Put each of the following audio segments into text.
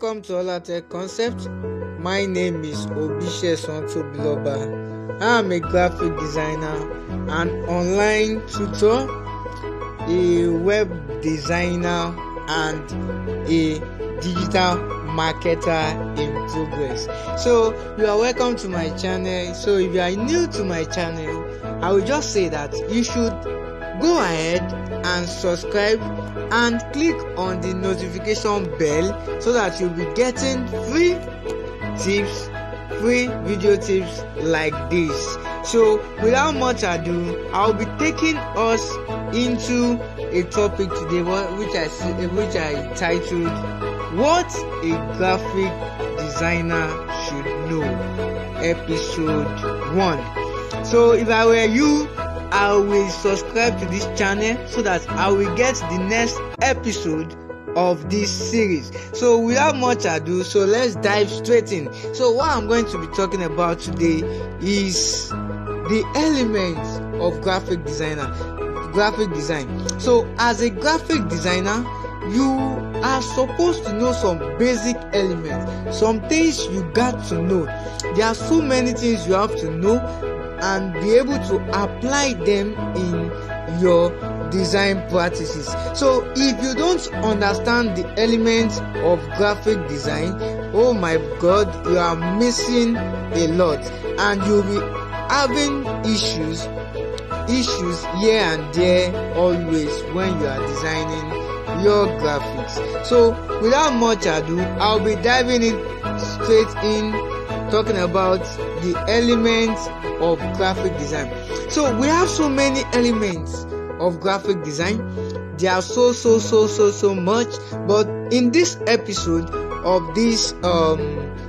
welcome to Holatechconcepts. My name is H.L.T. I am a graphic designer, an online tutor, a web designer, and a digital marketer in progress. So you are welcome to my channel. So if you are new to my channel, I will just say that you should go ahead and subscribe and click on the notification bell so that you'll be getting free tips, free video tips like this. So without much ado, I'll be taking us into a topic today which I titled "What a Graphic Designer Should Know," episode 1. So if I were you, I will subscribe to this channel so that I will get the next episode of this series. So without much ado, so let's dive straight in. So what I'm going to be talking about today is the elements of graphic design. So as a graphic designer, you are supposed to know some basic elements, some things you got to know. There are so many things you have to know and be able to apply them in your design practices. So if you don't understand the elements of graphic design, oh my god, you are missing a lot, and you'll be having issues here and there always when you are designing your graphics. So without much ado, I'll be diving in straight in, talking about the elements of graphic design. So we have so many elements of graphic design. There are so much, but in this episode of this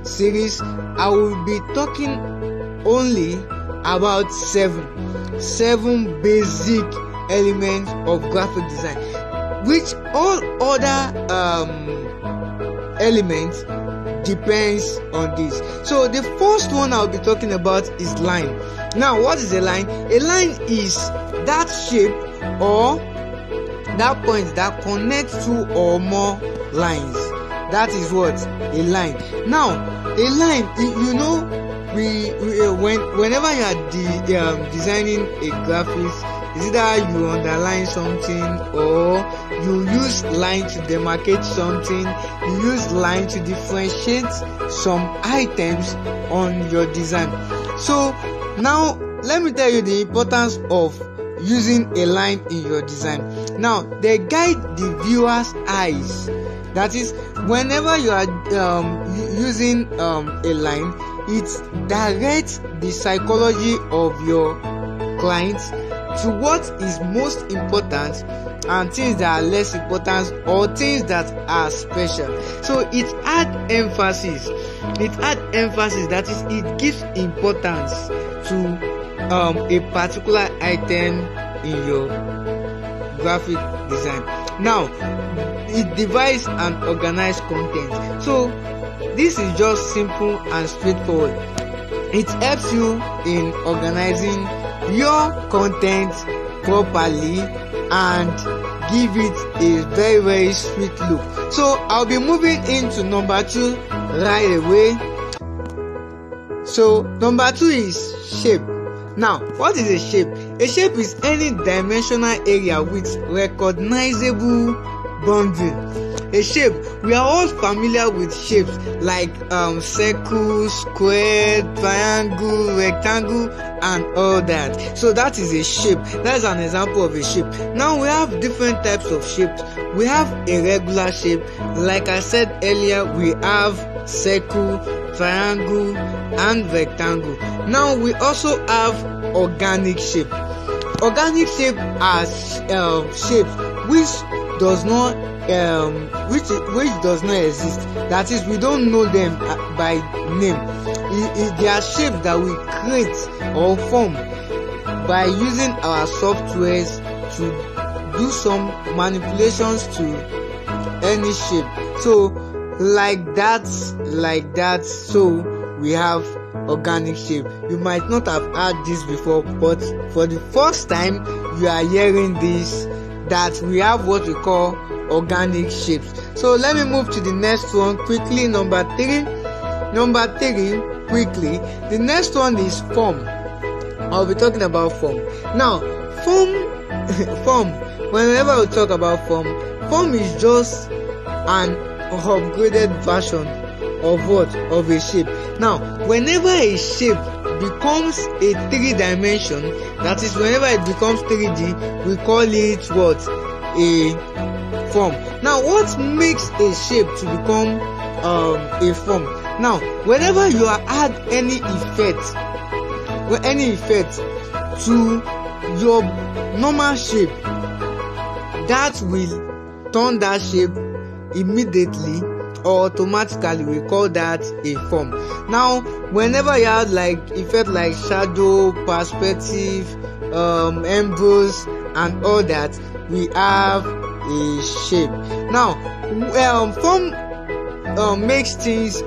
series, I will be talking only about seven basic elements of graphic design, which all other elements depends on this. So the first one I'll be talking about is line. Now, what is a line? A line is that shape or that point that connects two or more lines. That is what a line. Now, a line, you know, whenever you are designing a graphics, is either you underline something or you use line to demarcate something, you use line to differentiate some items on your design. So now let me tell you the importance of using a line in your design. Now they guide the viewer's eyes. That is, whenever you are using a line, it directs the psychology of your clients to what is most important and things that are less important or things that are special. So it adds emphasis. That is, it gives importance to a particular item in your graphic design. Now it divides and organizes content. So this is just simple and straightforward. It helps you in organizing your content properly and give it a very sweet look. So I'll be moving into number 2 right away. So number 2 is shape. Now, what is a shape? A shape is any dimensional area with recognizable boundary. A shape, we are all familiar with shapes like circle, square, triangle, rectangle, and all that. So that is a shape. That is an example of a shape. Now we have different types of shapes. We have a regular shape. Like I said earlier, we have circle, triangle, and rectangle. Now we also have organic shape. Organic shape are shapes which does not exist. That is, we don't know them by name. They are shapes that we create or form by using our softwares to do some manipulations to any shape. So like that. So we have organic shape. You might not have heard this before, but for the first time you are hearing this that we have what we call organic shapes. So let me move to the next one quickly. Number three, quickly. The next one is form. I'll be talking about form. Now, form. Whenever we talk about form is just an upgraded version of what? Of a shape. Now, whenever a shape becomes a 3-dimension, that is, whenever it becomes 3D, we call it what? A form. Now, what makes a shape to become a form? Now, whenever you add any effect to your normal shape, that will turn that shape immediately or automatically. We call that a form. Now, whenever you add like effect like shadow, perspective, emboss, and all that, we have a shape. Now, form makes things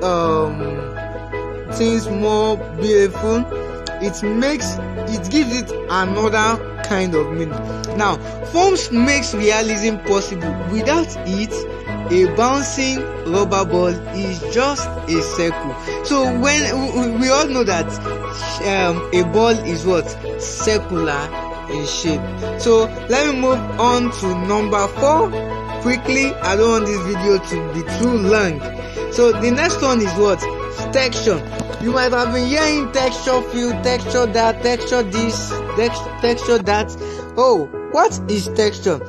more beautiful. It gives it another kind of meaning. Now, forms makes realism possible. Without it, a bouncing rubber ball is just a circle. So when we all know that a ball is what? Circular in shape. So let me move on to number 4 quickly. I don't want this video to be too long. So the next one is what? Texture. You might have been hearing texture feel, texture that, texture this, texture that. Oh, what is texture?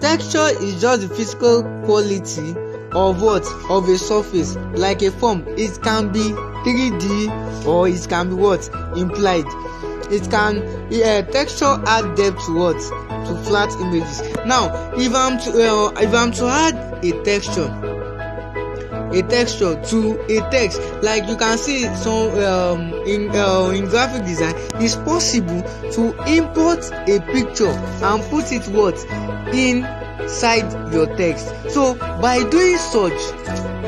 Texture is just the physical quality of what? Of a surface, like a form. It can be 3D or it can be what? Implied. It can texture add depth to what? To flat images. Now, if I'm to add a texture to a text, like you can see some in graphic design, it's possible to import a picture and put it what? Inside your text. So by doing such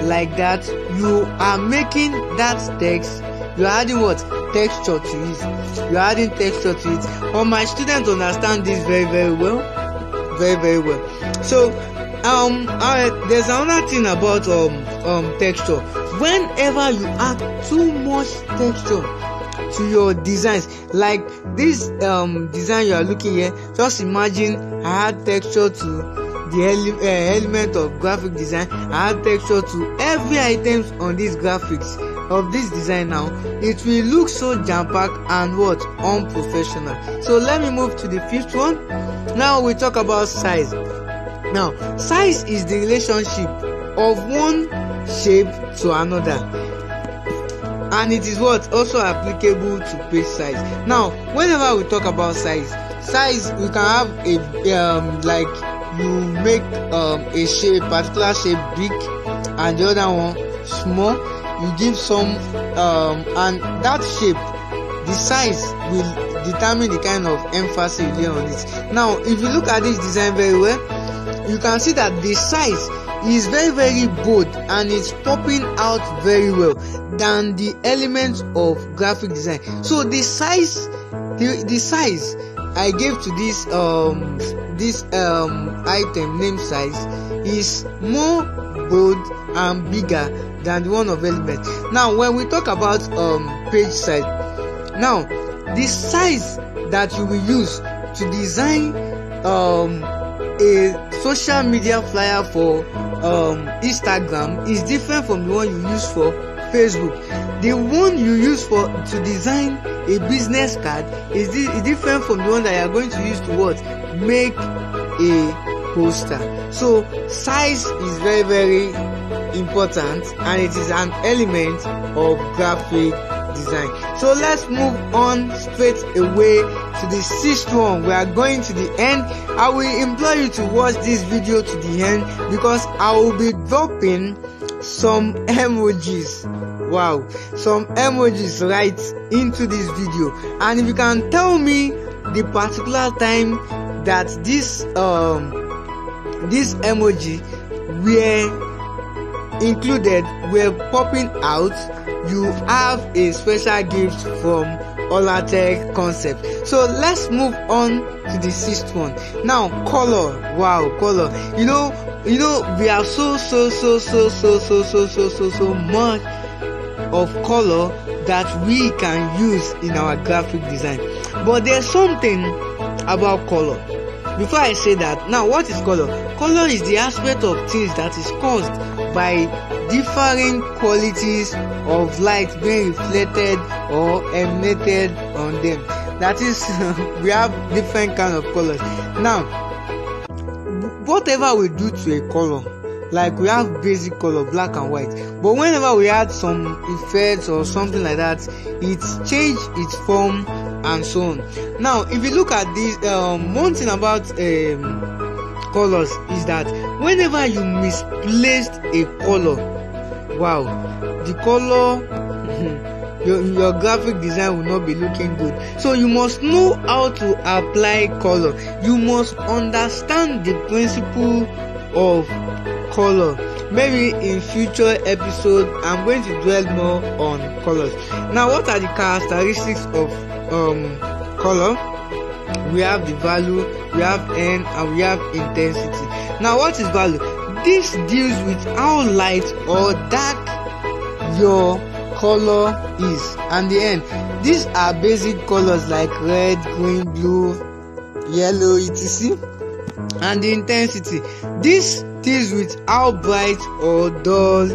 like that, you are making that text, you are adding what? Texture to it. You are adding texture to it. All my students understand this very, very well. Very, very well. So there's another thing about texture. Whenever you add too much texture to your designs, like this design you are looking here, just imagine I add texture to the element of graphic design. I add texture to every items on this graphics of this design. Now it will look so jam-packed and what? Unprofessional. So let me move to the 5th one. Now we talk about size. Now, size is the relationship of one shape to another, and it is what? Also applicable to page size. Now, whenever we talk about size, we can have a like you make a shape, particular shape big, and the other one small. You give some and that shape, the size will determine the kind of emphasis you lay on it. Now, if you look at this design very well, you can see that the size is very, very bold and it's popping out very well than the elements of graphic design. So the size I gave to this item name size is more bold and bigger than the one of elements. Now, when we talk about page size, now the size that you will use to design a social media flyer for Instagram is different from the one you use for Facebook. The one you use to design a business card is different from the one that you are going to use to what? Make a poster. So size is very, very important, and it is an element of graphic design. So let's move on straight away to the 6th one. We are going to the end. I will implore you to watch this video to the end because I will be dropping some emojis. Wow, some emojis right into this video, and if you can tell me the particular time that this emoji were popping out, you have a special gift from Holatech concept. So let's move on to the sixth one. Now, color. Wow, color. You know, we have so much of color that we can use in our graphic design. But there's something about color. Before I say that, now what is color? Color is the aspect of things that is caused by differing qualities of light being reflected or emitted on them. That is, we have different kind of colors. Now, whatever we do to a color, like we have basic color, black and white, but whenever we add some effects or something like that, it change its form and so on. Now, if you look at this, one thing about colors is that whenever you misplaced a color, wow, the color your graphic design will not be looking good. So you must know how to apply color. You must understand the principle of color. Maybe in future episode I'm going to dwell more on colors. Now, what are the characteristics of color? We have the value, we have N, and we have intensity. Now, what is value? This deals with how light or dark your color is, and the N, these are basic colors like red, green, blue, yellow, etc. And the intensity, this deals with how bright or dull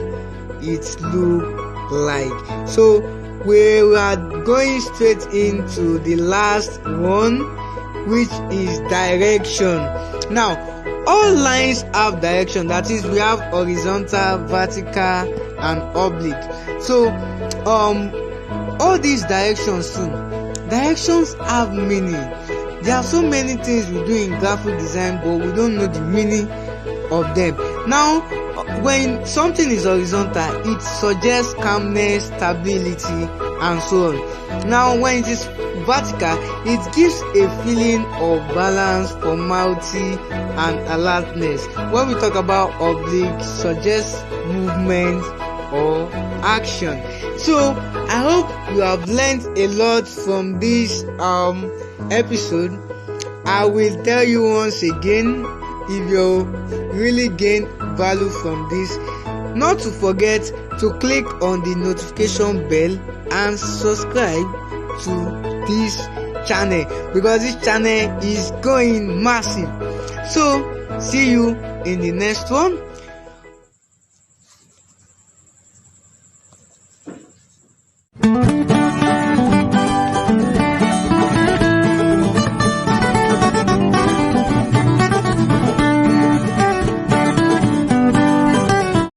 it look like. So we are going straight into the last one, which is direction. Now, all lines have direction. That is, we have horizontal, vertical, and oblique. So all these directions have meaning. There are so many things we do in graphic design, but we don't know the meaning of them. Now, when something is horizontal, it suggests calmness, stability, and so on. Now, when it is vertical, it gives a feeling of balance, formality, and alertness. When we talk about oblique, suggests movement or action. So I hope you have learned a lot from this episode. I will tell you once again, if you really gain value from this, not to forget to click on the notification bell and subscribe to this channel, because this channel is going massive. So see you in the next one.